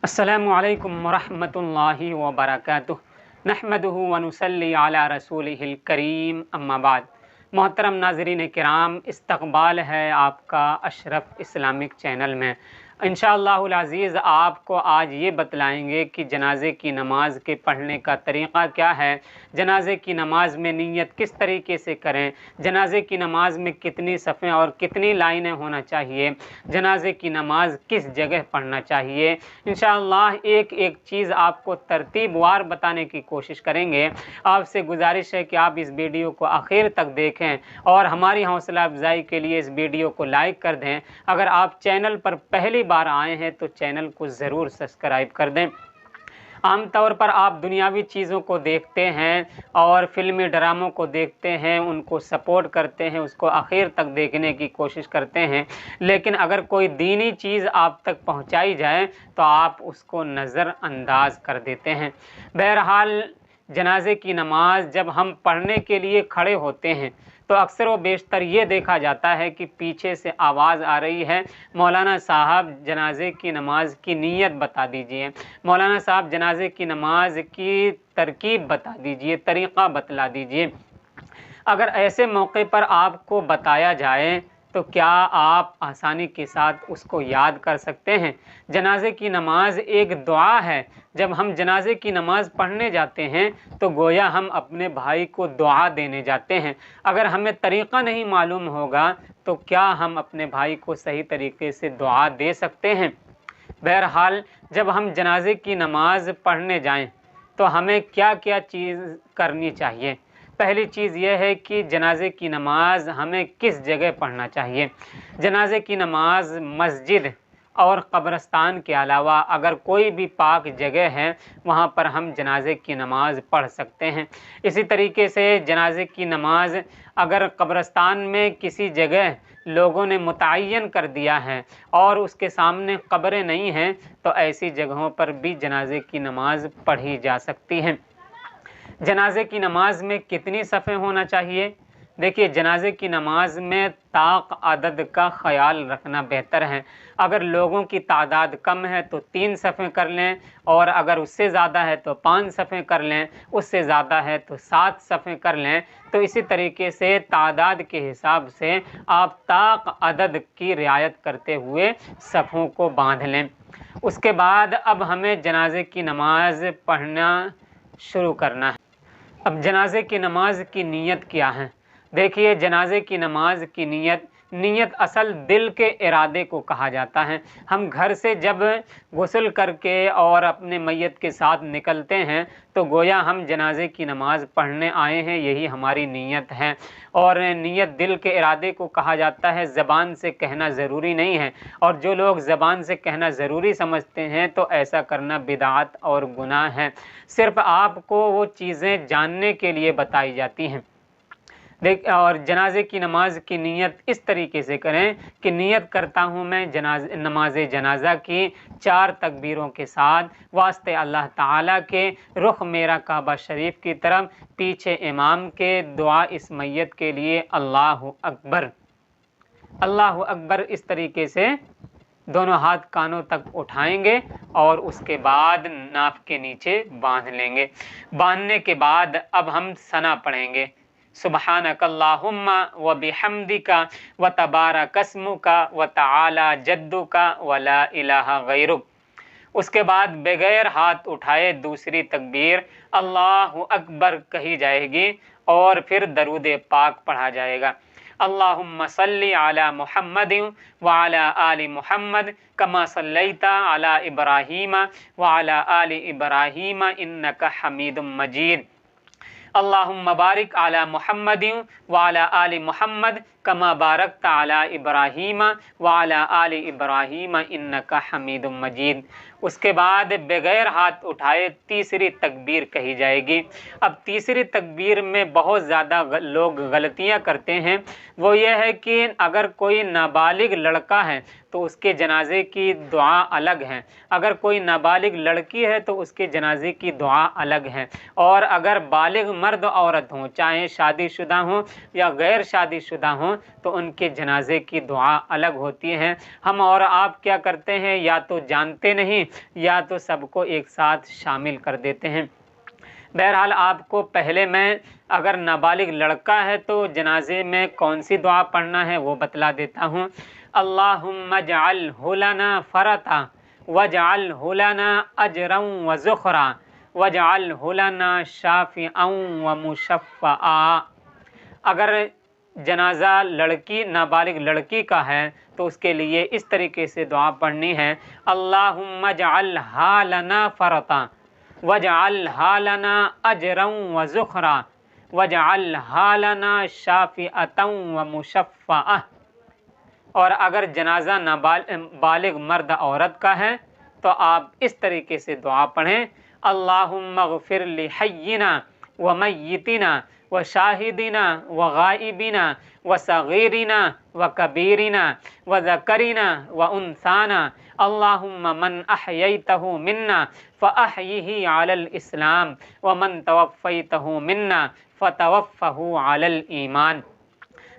अस्सलामु अलैकुम वरहमतुल्लाहि वबरकातुहू नहमदुहु व नुसल्ली अला रसूलिहिल करीम अम्मा बाद। मोहतरम नाज़रीन किराम, इस्तक़बाल है आपका अशरफ इस्लामिक चैनल में। इंशाअल्लाहुल अज़ीज़ आपको आज ये बतलाएंगे कि जनाजे की नमाज़ के पढ़ने का तरीक़ा क्या है, जनाजे की नमाज़ में नीयत किस तरीके से करें, जनाजे की नमाज़ में कितनी सफ़ें और कितनी लाइनें होना चाहिए, जनाजे की नमाज़ किस जगह पढ़ना चाहिए। इंशाअल्लाह एक एक चीज़ आपको तरतीबवार बताने की कोशिश करेंगे। आपसे गुजारिश है कि आप इस वीडियो को आखिर तक देखें और हमारी हौसला अफजाई के लिए इस वीडियो को लाइक कर दें। अगर आप चैनल पर पहली बार आए हैं तो चैनल को ज़रूर सब्सक्राइब कर दें। आम तौर पर आप दुनियावी चीज़ों को देखते हैं और फिल्मी ड्रामों को देखते हैं, उनको सपोर्ट करते हैं, उसको आखिर तक देखने की कोशिश करते हैं, लेकिन अगर कोई दीनी चीज़ आप तक पहुंचाई जाए तो आप उसको नज़रअंदाज कर देते हैं। बहरहाल जनाजे की नमाज़ जब हम पढ़ने के लिए खड़े होते हैं तो अक्सर व बेशतर ये देखा जाता है कि पीछे से आवाज़ आ रही है, मौलाना साहब जनाजे की नमाज की नीयत बता दीजिए, मौलाना साहब जनाजे की नमाज की तरकीब बता दीजिए, तरीक़ा बतला दीजिए। अगर ऐसे मौके पर आपको बताया जाए तो क्या आप आसानी के साथ उसको याद कर सकते हैं? जनाजे की नमाज एक दुआ है। जब हम जनाजे की नमाज़ पढ़ने जाते हैं तो गोया हम अपने भाई को दुआ देने जाते हैं। अगर हमें तरीक़ा नहीं मालूम होगा तो क्या हम अपने भाई को सही तरीके से दुआ दे सकते हैं? बहरहाल जब हम जनाजे की नमाज़ पढ़ने जाएं तो हमें क्या क्या चीज़ करनी चाहिए। पहली चीज़ यह है कि जनाजे की नमाज़ हमें किस जगह पढ़ना चाहिए। जनाजे की नमाज़ मस्जिद और क़ब्रस्तान के अलावा अगर कोई भी पाक जगह है वहाँ पर हम जनाजे की नमाज़ पढ़ सकते हैं। इसी तरीके से जनाजे की नमाज़ अगर क़ब्रस्तान में किसी जगह लोगों ने मुतय्यन कर दिया है और उसके सामने क़ब्रें नहीं हैं तो ऐसी जगहों पर भी जनाजे की नमाज़ पढ़ी जा सकती है। जनाजे की नमाज़ में कितनी सफ़ें होना चाहिए? देखिए, जनाजे की नमाज़ में ताक़ अदद का ख़याल रखना बेहतर है। अगर लोगों की तादाद कम है तो 3 सफ़ें कर लें, और अगर उससे ज़्यादा है तो 5 सफ़ें कर लें, उससे ज़्यादा है तो 7 सफ़ें कर लें। तो इसी तरीके से तादाद के हिसाब से आप ताक़ अदद की रियायत करते हुए सफ़ों को बांध लें। उसके बाद अब हमें जनाजे की नमाज़ पढ़ना शुरू करना है। अब जनाजे की नमाज की नीयत क्या है? देखिए, जनाजे की नमाज की नीयत असल दिल के इरादे को कहा जाता है। हम घर से जब गुस्ल करके और अपने मैयत के साथ निकलते हैं तो गोया हम जनाजे की नमाज़ पढ़ने आए हैं, यही हमारी नीयत है। और नीयत दिल के इरादे को कहा जाता है, ज़बान से कहना ज़रूरी नहीं है। और जो लोग ज़बान से कहना ज़रूरी समझते हैं तो ऐसा करना बिदअत और गुनाह है। सिर्फ़ आपको वो चीज़ें जानने के लिए बताई जाती हैं। और जनाजे की नमाज की नीयत इस तरीके से करें कि नीयत करता हूँ मैं नमाज जनाजा की 4 तकबीरों के साथ वास्ते अल्लाह ताला के, रुख मेरा काबा शरीफ की तरफ, पीछे इमाम के, दुआ इस मैयत के लिए, अल्लाहु अकबर, अल्लाहु अकबर। इस तरीके से दोनों हाथ कानों तक उठाएंगे और उसके बाद नाफ के नीचे बांध लेंगे। बांधने के बाद अब हम सना पढ़ेंगे, सुबहानकल्लाहुम्मा व बिहम्दिका व तबारकस्मुका व तआला जद्दुका व ला इलाहा गैरुक। उसके बाद बगैर हाथ उठाए दूसरी तकबीर अल्लाहु अकबर कही जाएगी और फिर दरूद पाक पढ़ा जाएगा। अल्लाहुम्मा सल्ली अला मुहम्मदिन व अला आलि मुहम्मद कमा सल्लैता अला इब्राहीम व अला आलि इब्राहीम इन्नका हमीदुम मजीद। अल्लाहुम्मा बारिक अला मुहम्मदिन व अला आलि मुहम्मद कमा बारकता अला इब्राहीम व अला आलि इब्राहीम इन्नका हमीदुम मजीद। उसके बाद बगैर हाथ उठाए तीसरी तकबीर कही जाएगी। अब तीसरी तकबीर में बहुत ज़्यादा लोग गलतियां करते हैं। वो ये है कि अगर कोई नाबालिग लड़का है तो उसके जनाजे की दुआ अलग है, अगर कोई नाबालिग लड़की है तो उसके जनाजे की दुआ अलग है, और अगर बालिग मर्द औरत हों, चाहे शादीशुदा हों या गैर शादीशुदा हों, ہوں تو ان کے جنازے کی دعا الگ ہوتی ہے۔ ہم اور آپ کیا کرتے ہیں، یا تو جانتے نہیں یا تو سب کو ایک ساتھ شامل کر دیتے ہیں۔ بہرحال آپ کو پہلے میں اگر نابالغ لڑکا ہے تو جنازے میں کون سی دعا پڑھنا ہے وہ بتلا دیتا ہوں۔ اللہم اجعلہ لنا فرطا واجعلہ لنا اجرا وذخرا واجعلہ لنا شافعا ومشفعا۔ اگر جنازہ لڑکی نابالغ لڑکی کا ہے تو اس کے لیے اس طریقے سے دعا پڑھنی ہے، اللہم اجعلہا لنا فرطا واجعلہا لنا اجرا وذخرا واجعلہا لنا شافعا ومشفعا۔ اور اگر جنازہ بالغ مرد عورت کا ہے تو آپ اس طریقے سے دعا پڑھیں، اللہم اغفر لحینا ومیتنا وشاہدنا وغائبنا وصغیرنا وکبیرنا وذکرنا وانثانا، اللہم من احییتہ منا فاحیہ علی الاسلام ومن توفیتہ منا فتوفہ علی الایمان۔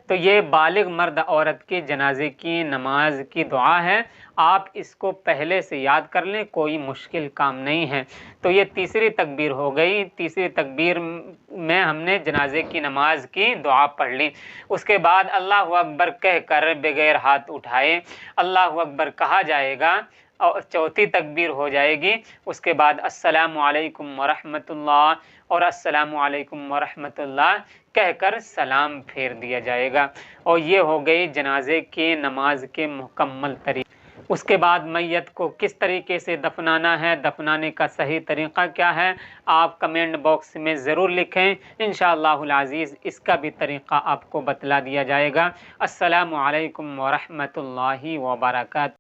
تو یہ بالغ مرد عورت کے جنازے کی نماز کی دعا ہے، آپ اس کو پہلے سے یاد کر لیں، کوئی مشکل کام نہیں ہے۔ تو یہ تیسری تکبیر ہو گئی، تیسری تکبیر میں ہم نے جنازے کی نماز کی دعا پڑھ لی۔ اس کے بعد اللہ اکبر کہہ کر بغیر ہاتھ اٹھائے اللہ اکبر کہا جائے گا، اور چوتھی تکبیر ہو جائے گی۔ اس کے بعد السلام علیکم ورحمۃ اللہ اور السلام علیکم ورحمۃ اللہ کہہ کر سلام پھیر دیا جائے گا، اور یہ ہو گئی جنازے کی نماز کے مکمل طریقے۔ اس کے بعد میت کو کس طریقے سے دفنانا ہے، دفنانے کا صحیح طریقہ کیا ہے، آپ کمنٹ باکس میں ضرور لکھیں، انشاءاللہ العزیز اس کا بھی طریقہ آپ کو بتلا دیا جائے گا۔ السلام علیکم ورحمۃ اللہ وبرکاتہ۔